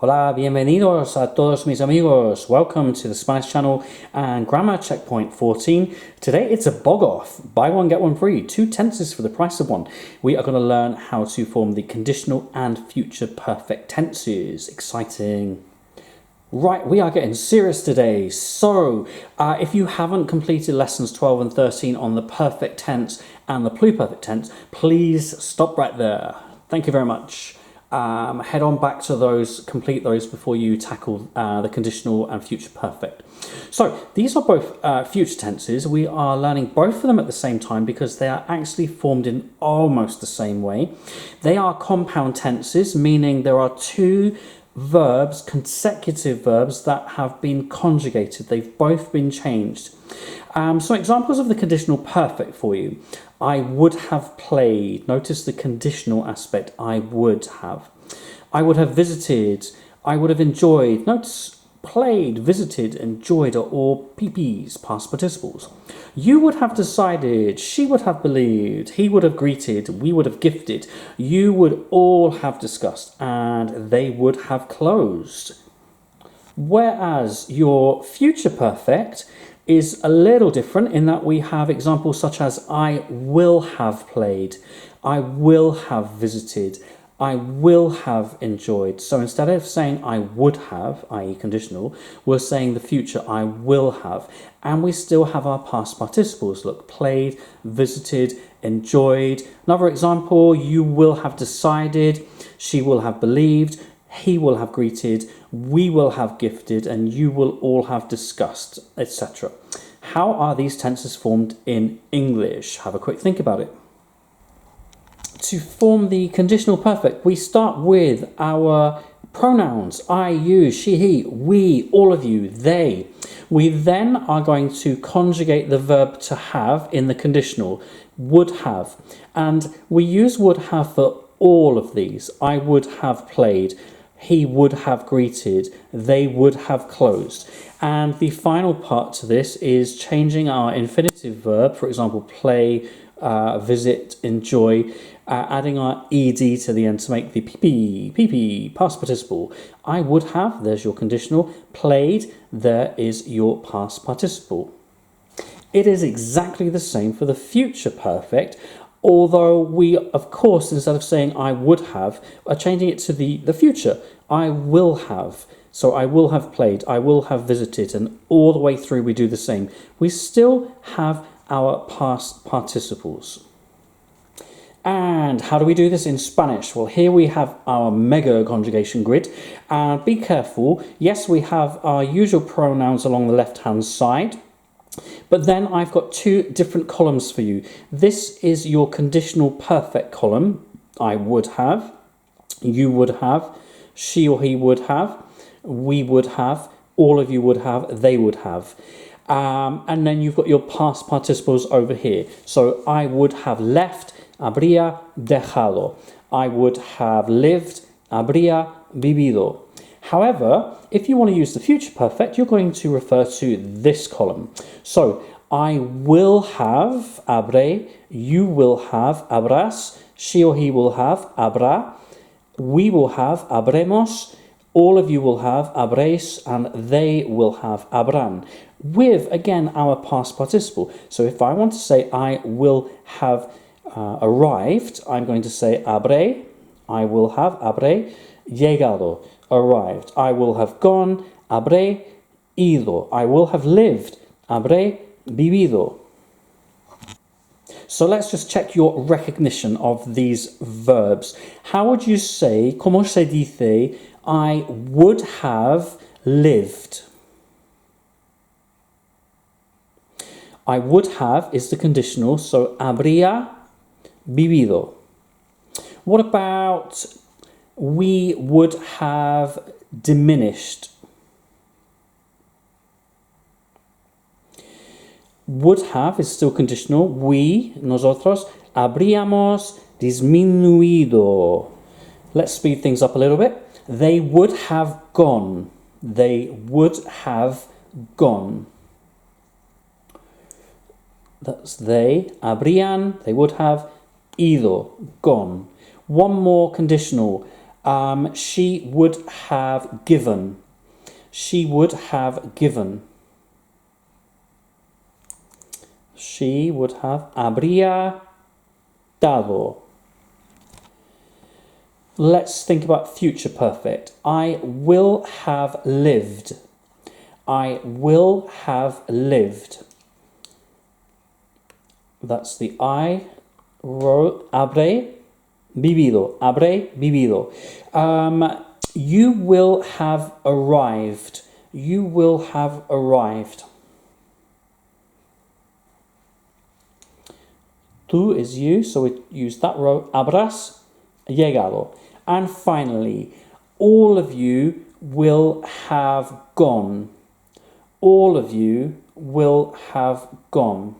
Hola, bienvenidos a todos mis amigos. Welcome to the Spanish channel and grammar checkpoint 14. Today it's a BOGOF, buy one get one free, 2 tenses for the price of one. We are going to learn how to form the conditional and future perfect tenses. Exciting. Right, we are getting serious today. So, if you haven't completed lessons 12 and 13 on the perfect tense and the pluperfect tense, please stop right there. Thank you very much. Head on back to those, complete those before you tackle the conditional and future perfect. So these are both future tenses. We are learning both of them at the same time because they are actually formed in almost the same way. They are compound tenses, meaning there are two verbs, consecutive verbs, that have been conjugated. They've both been changed. Some examples of the conditional perfect for you. I would have played. Notice the conditional aspect. I would have. I would have visited. I would have enjoyed. Notice played, visited, enjoyed are all PPs, past participles. You would have decided. She would have believed. He would have greeted. We would have gifted. You would all have discussed. And they would have closed. Whereas your future perfect is a little different in that we have examples such as I will have played, I will have visited, I will have enjoyed. So instead of saying I would have, i.e. conditional, we're saying the future I will have. And we still have our past participles. Look, played, visited, enjoyed. Another example, you will have decided, she will have believed, he will have greeted, we will have gifted, and you will all have discussed, etc. How are these tenses formed in English? Have a quick think about it. To form the conditional perfect, we start with our pronouns. I, you, she, he, we, all of you, they. We then are going to conjugate the verb to have in the conditional, would have. And we use would have for all of these. I would have played. He would have greeted, they would have closed. And the final part to this is changing our infinitive verb, for example, play, visit, enjoy, adding our ed to the end to make the pp, past participle. I would have, there's your conditional, played, there is your past participle. It is exactly the same for the future perfect, although we, of course, instead of saying I would have, are changing it to the future. I will have. So I will have played, I will have visited, and all the way through we do the same. We still have our past participles. And how do we do this in Spanish? Well, here we have our mega conjugation grid. And be careful. Yes, we have our usual pronouns along the left-hand side. But then I've got two different columns for you. This is your conditional perfect column. I would have, you would have, she or he would have, we would have, all of you would have, they would have. And then you've got your past participles over here. So I would have left, habría dejado. I would have lived, habría vivido. However, if you want to use the future perfect, you're going to refer to this column. So, I will have, habré, you will have, habrás, she or he will have, habrá, we will have, habremos, all of you will have, habréis, and they will have, habrán, with, again, our past participle. So if I want to say I will have arrived, I'm going to say habré, I will have, habré, llegado, arrived. I will have gone, habré ido. I will have lived, habré vivido. So let's just check your recognition of these verbs. How would you say, como se dice, I would have lived? I would have is the conditional, so habría vivido. What about we would have diminished? Would have is still conditional. We, nosotros, habríamos disminuido. Let's speed things up a little bit. They would have gone. They would have gone. That's they. Habrían, they would have, ido, gone. One more conditional. She would have given. She would have given. She would have. Habría dado. Let's think about future perfect. I will have lived. I will have lived. That's the I. Habré vivido. Habré vivido. You will have arrived. You will have arrived. Tú is you, so we use that row. Habrás llegado. And finally, all of you will have gone. All of you will have gone.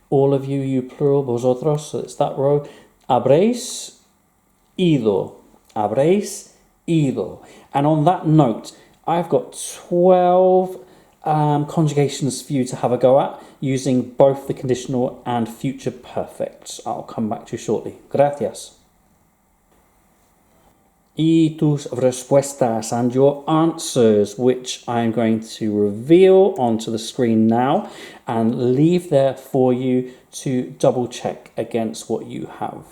All of you, you plural, vosotros, so it's that row. Habréis ido. Habréis ido. And on that note, I've got 12 conjugations for you to have a go at using both the conditional and future perfects. I'll come back to you shortly. Gracias. Y tus respuestas and your answers, which I'm going to reveal onto the screen now and leave there for you to double check against what you have.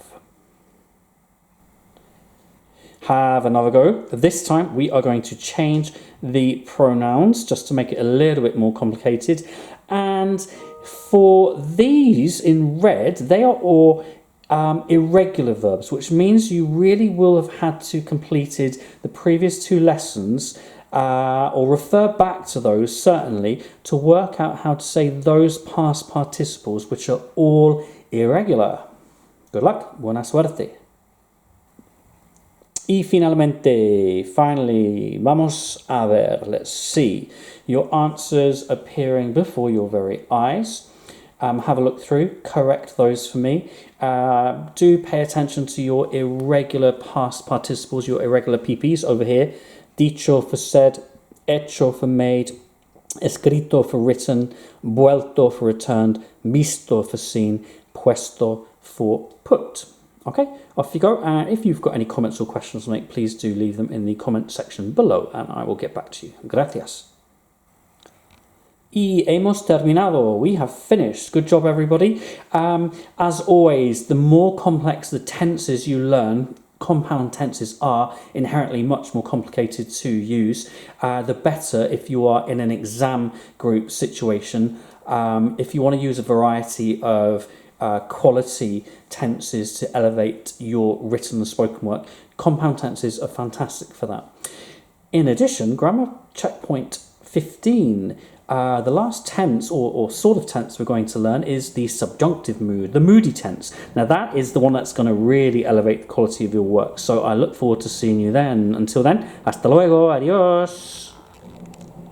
Have another go. This time we are going to change the pronouns just to make it a little bit more complicated. And for these in red, they are all irregular verbs, which means you really will have had to completed the previous two lessons or refer back to those certainly to work out how to say those past participles, which are all irregular. Good luck. Buena suerte. Y finally, vamos a ver, let's see. Your answers appearing before your very eyes. Have a look through, correct those for me. Do pay attention to your irregular past participles, your irregular PPs over here. Dicho for said, hecho for made, escrito for written, vuelto for returned, visto for seen, puesto for put. Okay, off you go. And if you've got any comments or questions to make, please do leave them in the comment section below and I will get back to you. Gracias. Y hemos terminado. We have finished. Good job, everybody. As always, the more complex the tenses you learn, compound tenses are inherently much more complicated to use, the better if you are in an exam group situation. If you want to use a variety of quality tenses to elevate your written and spoken work, compound tenses are fantastic for that. In addition, grammar checkpoint 15, the last tense or sort of tense we're going to learn is the subjunctive mood, the moody tense. Now that is the one that's going to really elevate the quality of your work. So I look forward to seeing you then. Until then, hasta luego, adios.